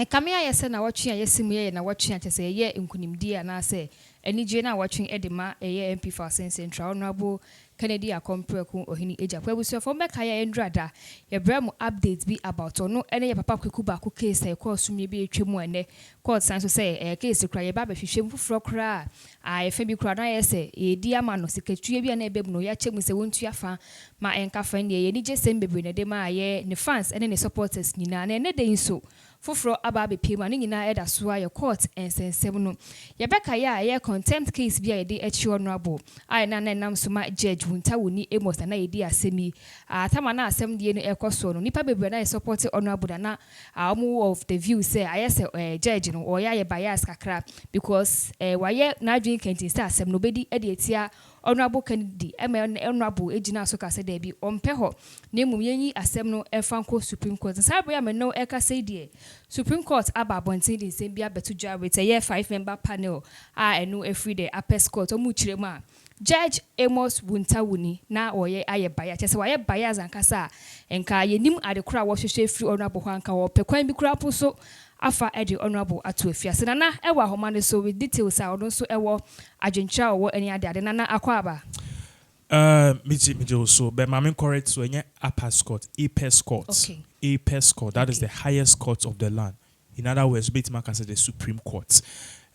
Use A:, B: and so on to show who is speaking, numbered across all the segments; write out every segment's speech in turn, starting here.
A: Kamea yese na watching yesimu ye na watching chese ye nkunimdi na se eni je na watching edema eye MP for Central Honorable Kennedy Akompreku ohini eja kwebusu for meka ya endrada ye bremu updates be about ono ene ye papa kweku ba ku case e course sumye bi etwemu ene court san so say case kra ye ba be hwehwem fufuro kra a efa bi kra na ye se ye di ama no sekatue bi na ebem no ya chemu se wontu afa ma enka fa ne ye ni je sem bebre ne de ma ye ne fans ene ne supporters nyina na ene de nso fufuro aba be pema ni nyina eda so aye court ensensem no ye beka ye contempt case bi ye de echi honorable ai na nam so ma judge Wuntah Wuni emos na ye di asemi atama na asem die no ekoso no nipa bebre na support honorable na omo of the view say aye say judge no or ye bias kakra because waye na adwin kentin say asem no bedi e de etia honorable Kennedy honorable ejina so ka say there bi ompe ho na emum yenyi asem no efanko Supreme Court sabe ya me no eka say die Supreme Court aba bontin de say bia betu judge with a 5-member panel enu every day apes court omu chirema Judge Amos Wuntah Wuni na oye aye bias chese waye bias ankasa enka yenim adekora wo hwehwe free honorable hanka wo pekwan bi kura so afa edi honorable atu afiase na ewa homa ne so with details a odon so ewo adwentra wo ani ade na akwaba
B: me so but my correct so any apes court
A: okay.
B: Apes court that is the highest court of the land. In other words, Betman can say the Supreme Court.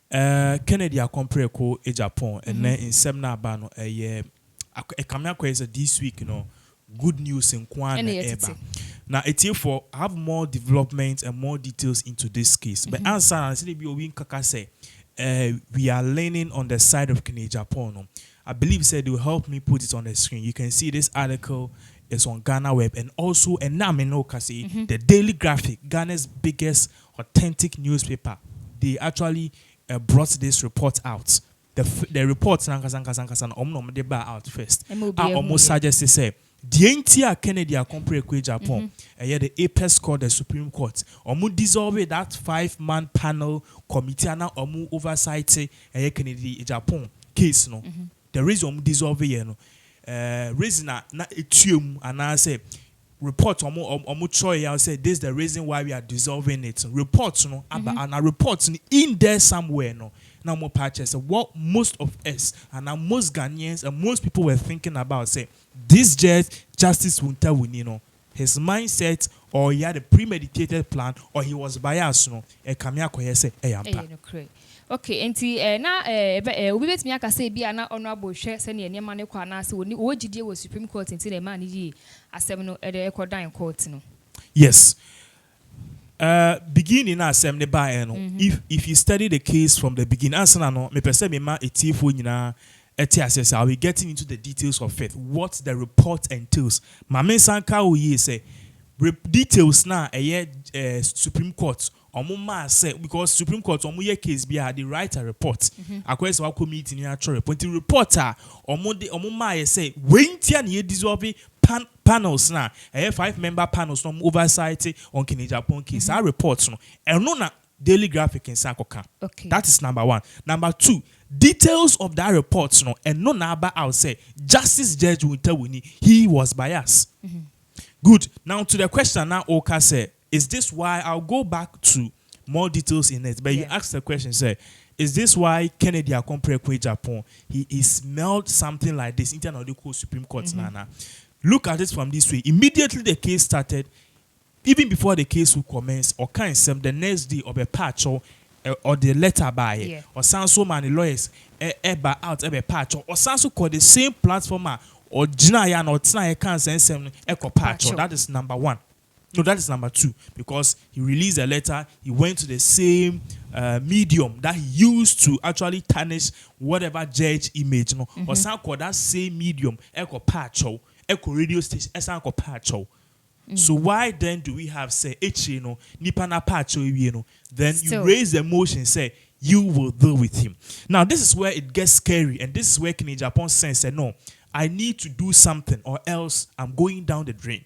B: Kennedy Akompreku e Japan and then in semna abano a kamya kwese this week good news in Kwan eba. Now it's here for have more development and more details into this case. But answer and say be kaka say we are leaning on the side of Kennedy Japan. I believe said they will help me put it on the screen. You can see this article is on Ghana Web and also the Daily Graphic, Ghana's biggest authentic newspaper. They actually brought this report out. The report sankasan they bar out first. I almost suggest to say the entire Kennedy Akompreku Japan the Apes Court, the Supreme Court, dissolve that 5-man panel committee and oversight Kennedy Japan case no. The reason dissolve reason na etuem and I say report omo choy I say this is the reason why we are dissolving it. Reports no and a report in there somewhere no. Now more patches what most of us and now most Ghanaians and most people were thinking about say this Justice Wuntah Wuni no his mindset or he had a premeditated plan or he was biased no e kamia koye say yampa.
A: Okay, enti na obi betimi aka say bia na honorable hwe se ne niam ne kwa na se woni wo gidie wo Supreme Court enti na man yi asem no e de ekodan court no.
B: Yes. Beginning asem ne ba no if you study the case from the beginning answer na no me pese me ma etifo nyina eti I will getting into the details of it what the report entails. Mame sanka wo yi say details na Supreme Court say because Supreme Court case be the write a report. Akwese wa committee ni actual report. The reporter say when tia ni dissolve panels na 5-member panels no oversight on Kennedy Japan case. Our reports no eno na Daily Graphic in Sakoka.
A: Okay.
B: That is number 1. Number 2, details of that reports no eno na aba out say Justice Judge Wuntah Wuni he was biased. Good. Now to the question now Oka say is this why I'll go back to more details in it, but you asked the question, say, is this why Kennedy Akompreku Japan he smelled something like this in the Supreme Court? Nana, look at it from this way. Immediately the case started, even before the case will commence, or the next day of a patch or the letter by or so many lawyers out of a patch or so called the same platform or Jinayan or Tnaya can send echo patch. That is number 1. No, that is number 2 because he released a letter. He went to the same medium that he used to actually tarnish whatever judge image. No, or some call that same medium echo patcho, echo radio station, echo patcho. So why then do we have say no nipa na patcho no? Then you raise the motion, say you will deal with him. Now this is where it gets scary, and this is where Kennedy Japan says, no, I need to do something or else I'm going down the drain.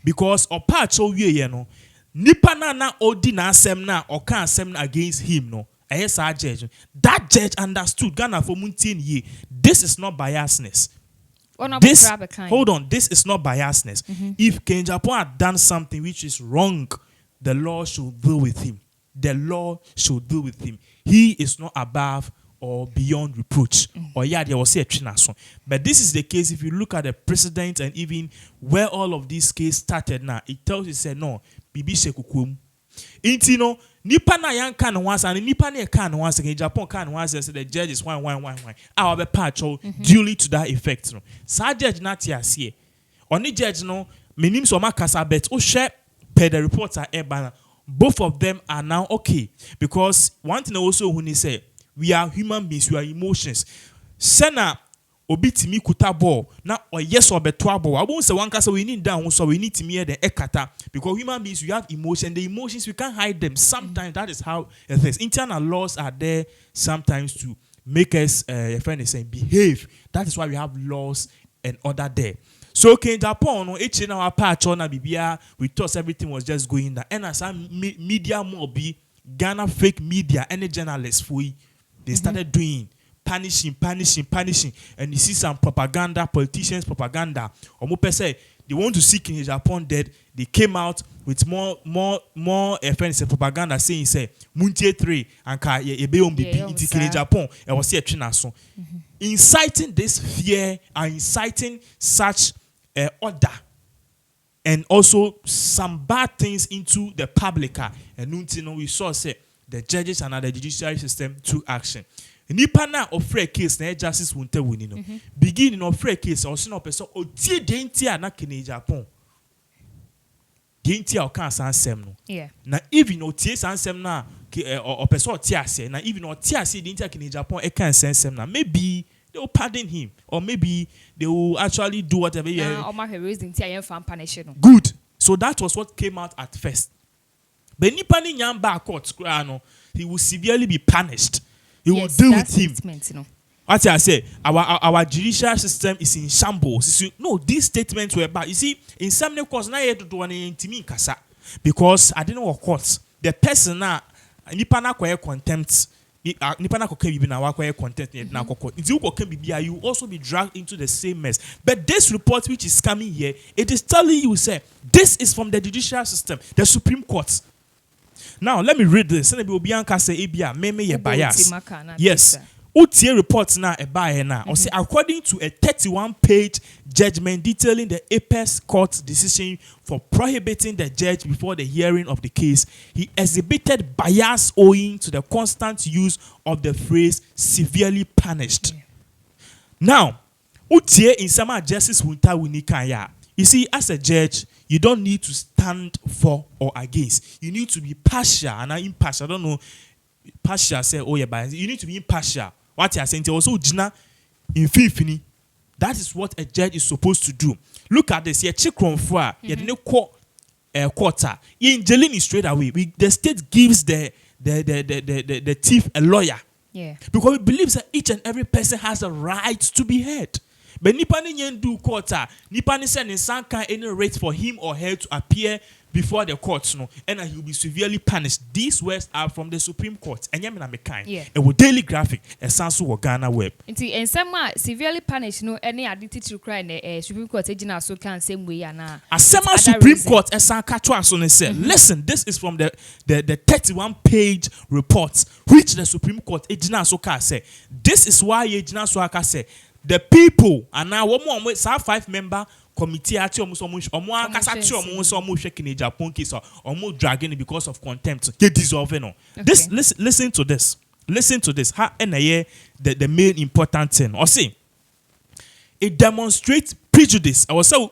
B: Because opacho wie no nipa na odi na asem na or can asem against him no our judge that judge understood Ghana for muntin ye this is not biasness. This, hold on, this is not biasness. If Kennedy Japan had done something which is wrong, the law should deal with him. the law should deal with him. He is not above or beyond reproach. Or yeah, there was a trinason. But this is the case if you look at the precedent and even where all of these cases started now, it tells you say no, bibi shekukum. Intino, nipa na yan kan once and nipa na kan once in Japan kan once say the judge is one. Our be patch duly to that effect. No. Sa judge not here see. Only judge no, menim so makasa bet o share per the reports are eba. Both of them are now okay because one thing also when he say we are human beings, we are emotions. Sena obitimi kutabo na or yes or betwabo. I won't say one case we need down, so we need to hear the ekata because human beings we have emotion. The emotions we can't hide them. Sometimes that is how it is. Internal laws are there sometimes to make us behave. That is why we have laws and order there. So in Japan, no, each in our patch on Bibia, we thought everything was just going down. And as some media more be Ghana fake media, any journalists they started doing punishing, and you see some propaganda, politicians propaganda. Or say they want to see King Japan dead. They came out with more propaganda saying say Muntie 3 and ka into King Japan. I was here so inciting this fear and inciting such order and also some bad things into the public. And we saw say the judges and the judiciary system took action. Nipa na ofre case na justice Wuntah Wuni no. Beginning of case also no person o tie dentia na King Japan. Dentia o kan sansem no.
A: Yeah.
B: Na even o tie sansem na o person o tie ase na even o tie ase dentia King Japan e kan sansem na maybe they will pardon him or maybe they will actually do whatever. Good. So that was what came out at first. But nipa ni nyamba court he will severely be punished. He will deal with him.
A: You know.
B: What I say, our judicial system is in shambles. No, these statements were bad. You see, in some courts, now you do one intimi kasa because I didn't know courts. The person na nipa na kwa contempt. Nipa na koke bibi na wakwa contempt na koko. If you koke bibi, you also be dragged into the same mess. But this report which is coming here, it is telling you say this is from the judicial system, the Supreme Court. Now, let me read this. Yes. Utie reports now according to a 31-page judgment detailing the Apex Court decision for prohibiting the judge before the hearing of the case, he exhibited bias owing to the constant use of the phrase severely punished. Now, Utie in some justice Wuntah Wuni kanya. You see, as a judge, you don't need to stand for or against. You need to be partial and impartial. I don't know. Partial say, oh yeah, but you need to be impartial. What you are saying, also jina infini. That is what a judge is supposed to do. Look at this. You check on for you didn't quarter. In jailing straight away. The state gives the thief a lawyer.
A: Yeah.
B: Because we believe that each and every person has a right to be heard. But nipa ni yen do quarter, nipa ni send in some kind any rate for him or her to appear before the courts, no, and he will be severely punished. These words are from the Supreme Court. And yamina me kind.
A: Yeah.
B: It will daily graphic and sansu wa Ghana web.
A: And some severely punished, no, any addicted to crime, Supreme Court agent also can same way and
B: a semi Supreme Court and san catchwas on said, listen, this is from the 31-page report which the Supreme Court agent also can say. This is why agent also can say. The people and now one more 5-member committee at almost shaking Japan case or more dragging because of contempt. Get dissolving. Okay. This listen to this. Listen to this. How the main important thing. Or see, it demonstrates prejudice. I was saying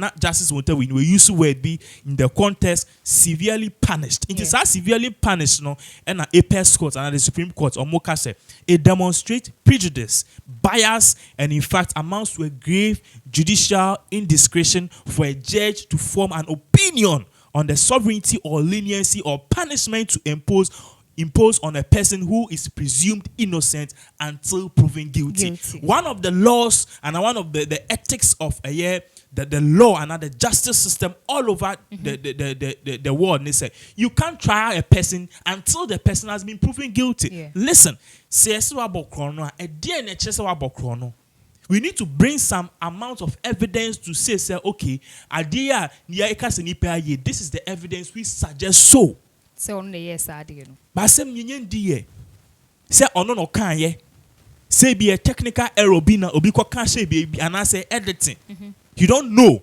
B: not justice Wuntah Wuni. We use the word be in the context severely punished. It is severely punished, no, and an Apex Court and the Supreme Court or Mokase. It demonstrates prejudice, bias, and in fact amounts to a grave judicial indiscretion for a judge to form an opinion on the sovereignty or leniency or punishment to impose on a person who is presumed innocent until proven guilty. One of the laws and one of the ethics of the law and the justice system all over the world, they say you can't try a person until the person has been proven guilty.
A: Yeah.
B: Listen, we need to bring some amount of evidence to say okay, this is the evidence we suggest so.
A: Say on the yes I did.
B: But some union dear. Say on no can ye. Say be a technical error be na obi ko can say baby and I say editing. You don't know.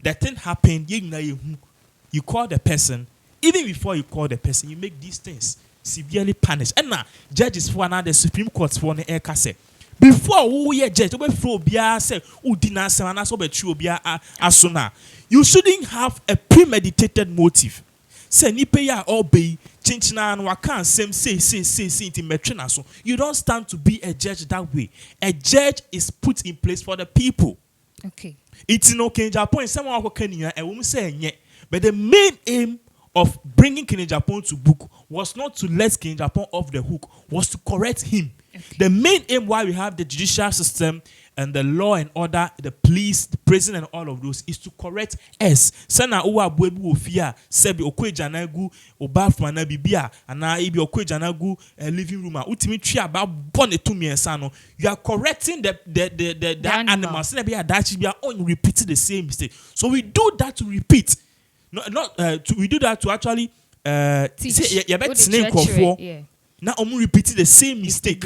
B: That thing happened, you call the person, even before you call the person, you make these things severely punished. And now, judges for another Supreme Court for the air cassette. Before we judge, you shouldn't have a premeditated motive. Say nipe ya obey, chinchina and wakan same say in metrina so. You don't stand to be a judge that way. A judge is put in place for the people.
A: Okay.
B: It's no King Japan, someone who can and woman say yeah. But the main aim of bringing King Japan to book was not to let King Japan off the hook, was to correct him. Okay. The main aim why we have the judicial system and the law and order, the police, the prison, and all of those is to correct us. Sana uwa bwebu ofia sebi okwe janagu obafma na bibia ana ibi okwe janagu living room utimi tria ba bone to me no. You are correcting the animals. Sebi adachi bia on repeat the same mistake. So we do that to repeat. We do that to actually teach. Yeah. Now repeat the same mistake.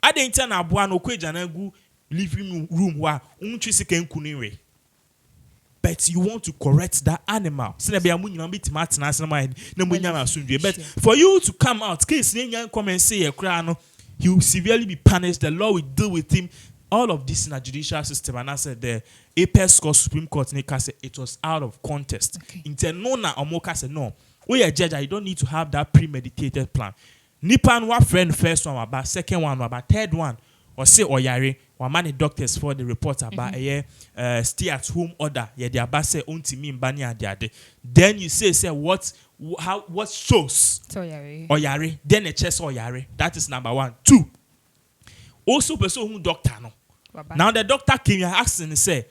B: I didn't tell Abuan okwe janagu living room where but you want to correct that animal. But for you to come out, come and say he will severely be punished. The law will deal with him. All of this in a judicial system, and I said the Apex Court, Supreme Court, it was out of contest. Internona or Moka said no. We are judge. You don't need to have that premeditated plan. Nipan wa friend first one about second one about third one. Or say oyare or many doctors for the report about stay at home order yeah the abase unti me mbani adiade. Then you say what shows oyare then a chest oyare. That is number 1. 2, also person who doctor no. Now the doctor came here asking and say,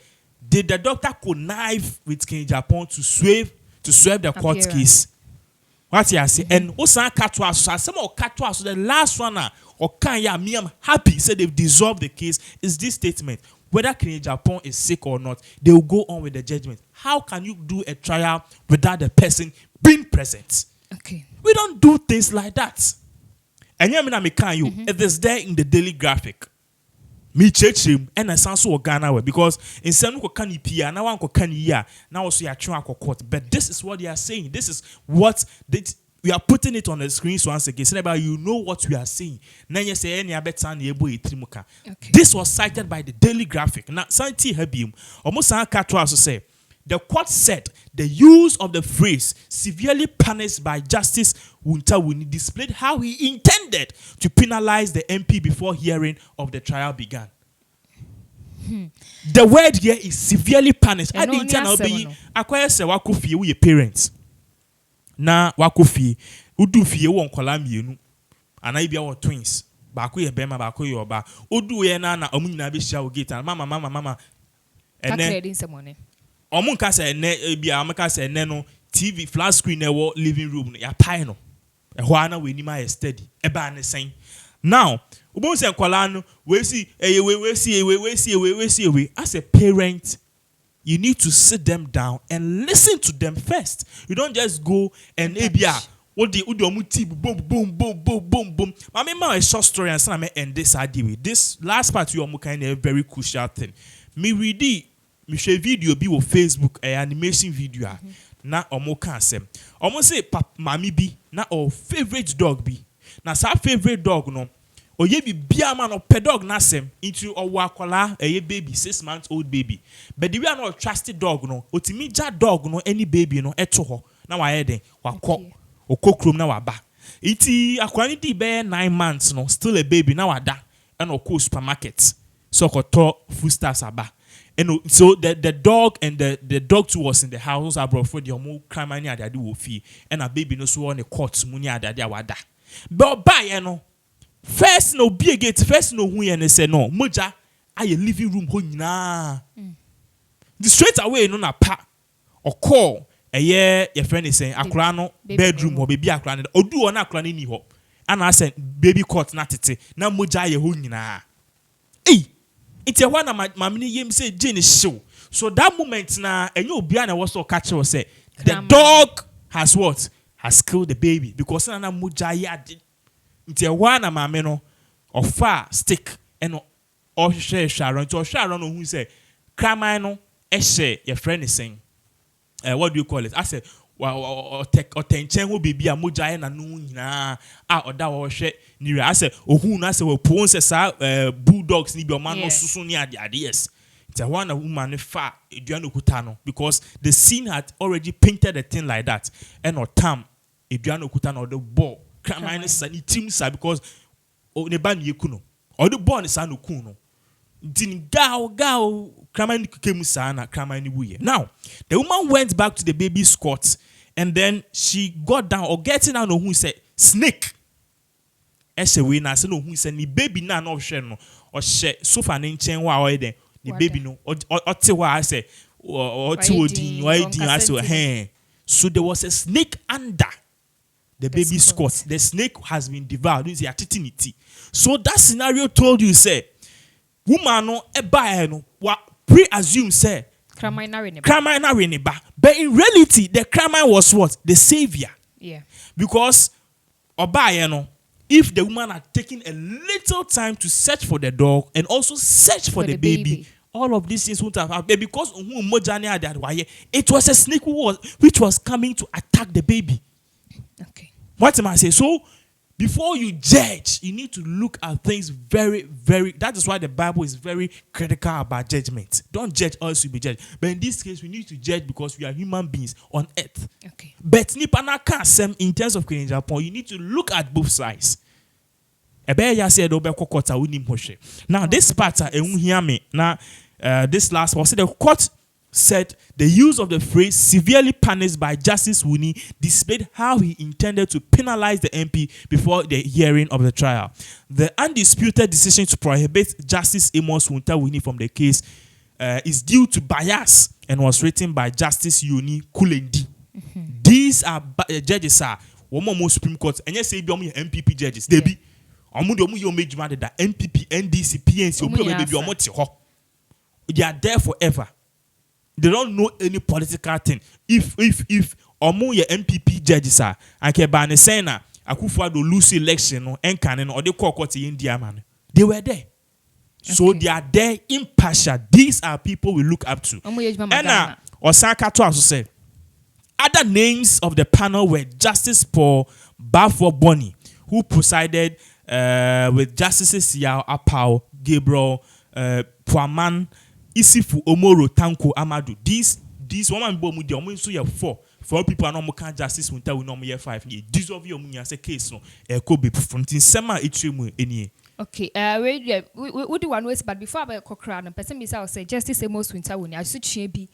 B: did the doctor connive with King Japan to swerve the court case? What you say? And also katwa some of katwa so the last one or can ya me I'm happy say they've dissolved the case is this statement. Whether King Japan is sick or not, they will go on with the judgment. How can you do a trial without the person being present?
A: Okay.
B: We don't do things like that. And it is there in the Daily Graphic. Me church him and I sound so Ghana because in some can you now one can ya now also you trying court. But this is what they are saying. This is what we are putting it on the screen once again. So about you know what we are saying. This was cited by the Daily Graphic. Now, Santi Habim almost also say the court said the use of the phrase severely punished by Justice Wuntah Wuni displayed how he intended to penalize the MP before hearing of the trial began. The word here is severely punished. I didn't tell you. Acquire se wakufi with your parents. Na wakufi udu fie won kola mienu. Ana ibia won twins. Baako ye bema baako ye oba. Udu ye na omu nyina be hia wo gate. Mama.
A: Ene
B: omun ka say ene bia amaka say ene no TV flat screen e wo living room no ya tie no. Ehho ana we ni ma ye steady. E ba ne sen. Now, ubon se nkwala no we see as a parent you need to sit them down and listen to them first. You don't just go and ebia what the boom. I remember a short story and I end this idea with this last part you kind of a very crucial thing. Me read me share video be on Facebook animation video na omo kan sem. Omo say mami bi na our favorite dog bi. Na sa favorite dog no oye bi bia man of dog na sem into owo akola baby 6-month-old baby. But the way I not trusted dog no otimi ja dog no any baby no eto ho na wa ye den wakọ okokrom na waba. Iti akola ni di be 9 months no still a baby na wada and okọ supermarket. So koto foodstuffs aba. And so the dog and the dog too was in the house I brought for the omo crime ani adade wo fi and a baby no so on the court muni adade awada. But by you know first no be gate first no hu and say no moja aye living room ho nyina. The straight away no na pa or call your friend is saying akra no bedroom or baby akra no odu ona akra ni ho and I said baby court na tete na moja aye ho nyina. It's a one mamini yem say Jane show. So that moment na and you be an was so catch or say the dog has what? has killed the baby because na moja yade. Nti ewa na maame no ofa stick and o hwehwe around to hwehwe around who say kraman no ehye your friend is saying what do you call it? I said or tenchen wo baby a moja na no nyina oda wo hwehwe ni I said ohun na say we pon say sa bulldogs ni bi o man no susu ni ade yes. It's a one woman far because the scene had already painted a thing like that. And or tam Adriano Kutano the ball. Cramine Sani team side because ne ban yekuno. Or the born is anu kuno. Din gao Cramine came sana Cramine wuye. Now the woman went back to the baby's cot and then she got down or getting out who said snake. Eshe na say no who said ni baby na no share no or share sofa nchen wa then. The baby no or I say or I say so there was a snake under the baby's cot. The snake has been devoured. So that scenario told you say woman no eba no wa pre-assume say Kramina ba. But in reality the Kramina was what? The savior.
A: Yeah.
B: Because oba no if the woman had taken a little time to search for the dog and also search for the baby, all of these things wouldn't have happened. Because it was a snake which was coming to attack the baby.
A: Okay.
B: What am I saying? So, before you judge, you need to look at things very, very. That is why the Bible is very critical about judgment. Don't judge or else you'll be judged. But in this case, we need to judge because we are human beings on earth.
A: Okay.
B: But in terms of Japan, you need to look at both sides. Now this part now this last one, the court said the use of the phrase severely punished by Justice Wuni displayed how he intended to penalize the MP before the hearing of the trial. The undisputed decision to prohibit Justice Amos Wuntah Wuni from the case is due to bias and was written by Justice Yoni Kulendi. These are judges one Supreme Court and yes say MPP judges they be that NPP, NDC, PNC, they are there forever. They don't know any political thing. If omo ye MPP judges are and Kebane Sena, Akufo-Addo lose election and canon or the court in India man, they were there. So they are there impartial. These are people we look up to. And Osaka to also say other names of the panel were Justice Paul Bafo Boni, who presided with Justices Yao Apao, Gabriel, Puaman, Isifu, Omoro, Tanko, Amadu. These woman bomu de omo so ye four people are no can justice Wuntah we no ye 5 ye. These of you omo say case no e ko be frontin sema etremu eni.
A: Okay, we do one ways but before I kokra no person be say Justice Amos Wuntah Wuni aso tue bi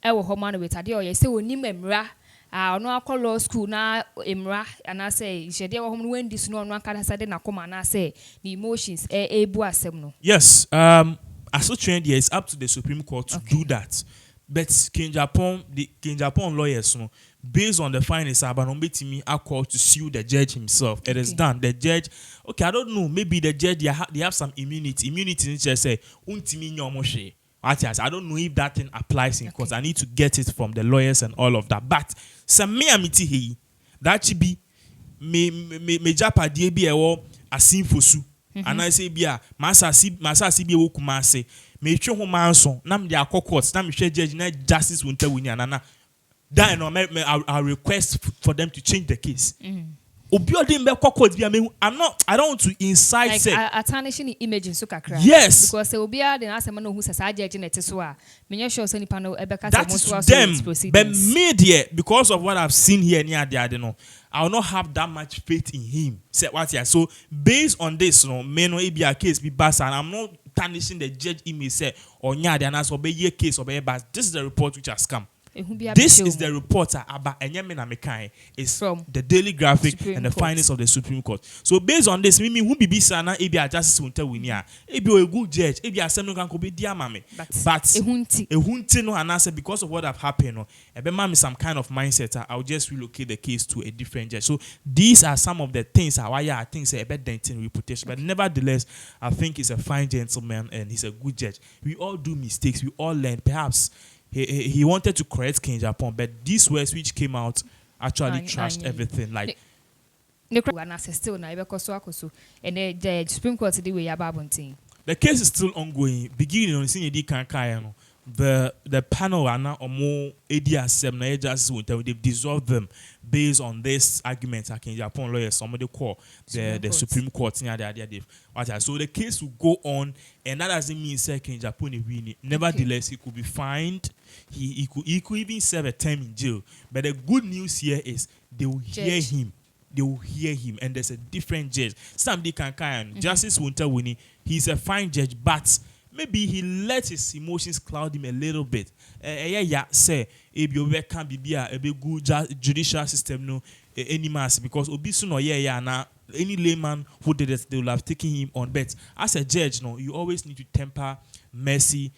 A: e wo homan we tade o ye say onim emra ono akọ law school na emra ana say ishede wo hom when this no ono aka say na koma na say the emotions ebu asem no. Yes,
B: as a trend here it's up to the Supreme Court to do that. But the King Japan lawyers no based on the findings me are called to sue the judge himself. It is done. The judge, I don't know, maybe the judge they have some immunity. Immunity in just say untimi nyomoshe. I don't know if that thing applies in court. I need to get it from the lawyers and all of that. But some me amiti he that should be me japa die bi ewo asin fosu. And I say bia masa si bi ewo kumase. Me twe ho manso na me de akokot na me hwe judge na Justice Wuntah Wuni anana. Then I'll request for them to change the case. I don't want to incite
A: like a tarnishing image in Sukakra.
B: Yes.
A: Because there will be a someone who's a judge in a tesua.
B: That is to them. But media, because of what I've seen here near the I don't know, I will not have that much faith in him. Say what here. So based on this, may no be a case be bad, and I'm not tarnishing the judge image say or nya the answer obey your case or but this is the report which has come. This is the reporter about is from the Daily Graphic Supreme and the findings of the Supreme Court. So based on this, me who be sana ebi a Justice Wuntah Wuni ebi a good judge ebi a semi can be dear mame. But ehunti no and answer because of what have happened no ebe mame some kind of mindset I'll just relocate the case to a different judge. So these are some of the things why I think say a bit denting reputation, but nevertheless I think he's a fine gentleman and he's a good judge. We all do mistakes, we all learn. Perhaps he wanted to correct King Japan, but these words which came out actually trashed everything. Like,
A: still na and the Supreme Court the way
B: the case is still ongoing. Beginning on senior Kankai, the panel are now more ADSM justice they've dissolved them based on this argument. I can Japan lawyers somebody call the Supreme Court. So the case will go on, and that doesn't mean second Japan win. Nevertheless, he could be fined. He could even serve a term in jail. But the good news here is they will hear him. They will hear him, and there's a different judge. Somebody can Justice Wuntah Wuni. He's a fine judge, but maybe he let his emotions cloud him a little bit. Say, if you can be a good judicial system, no, any mass, because Obisu no now any layman who did it, they will have taken him on. But as a judge, no, you always need to temper mercy,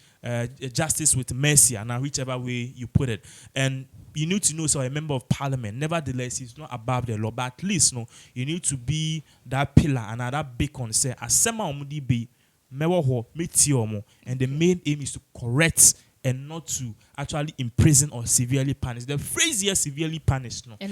B: justice with mercy, and whichever way you put it. And you need to know, so a member of parliament, nevertheless, he's not above the law, but at least, no, you need to be that pillar and that beacon. Say, as someone be, and the main aim is to correct and not to actually imprison or severely punish. The phrase here, severely punished, no, and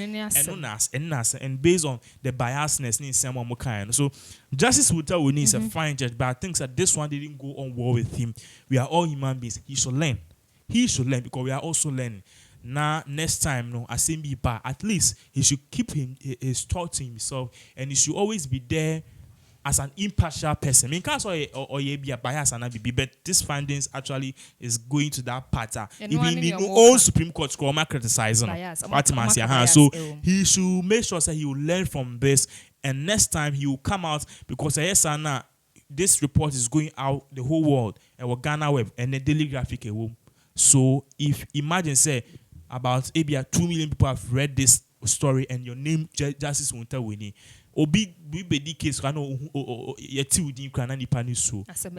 B: based on the biasness in some kind. So, Justice Wuntah Wuni is a fine judge, but I think that this one didn't go on well with him. We are all human beings. He should learn. He should learn because we are also learning. Now, next time, no, as him be bad, at least he should keep his thought to himself, and he should always be there as an impartial person. I mean, can't say or be a bias and be, but this findings actually is going to that pattern. Even the old Supreme Court score criticizing so he should make sure that he will learn from this, and next time he will come out, because this report is going out the whole world, and we're Ghana Web and the Daily Graphic. So if imagine say about maybe 2 million people have read this story, and your name Justice Wuntah Wuni, obi be the case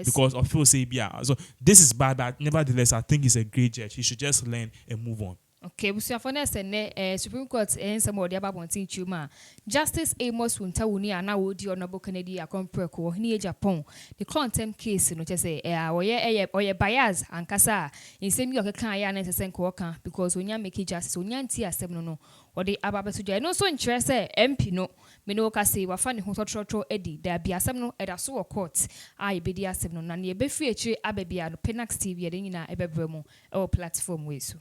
B: because of feel say so this is bad, but nevertheless I think he's a great judge. He should just learn and move on.
A: Okay, we for next Supreme Court and some of the about chuma. Justice Amos Wuntah Wuni and now would your noble Canadian compreko near Japan. The contempt case, no just say, or your bias and casa in same your can and send coca because when you make justice, when you see a seminal or the Ababasuja. No so interested, MP no, Minoka say, were funny who thought Eddie, there be a seminal at a so court. I be the seminal, and ye be free Ababia, Pinax TV, and in a ebebremo or platform way so.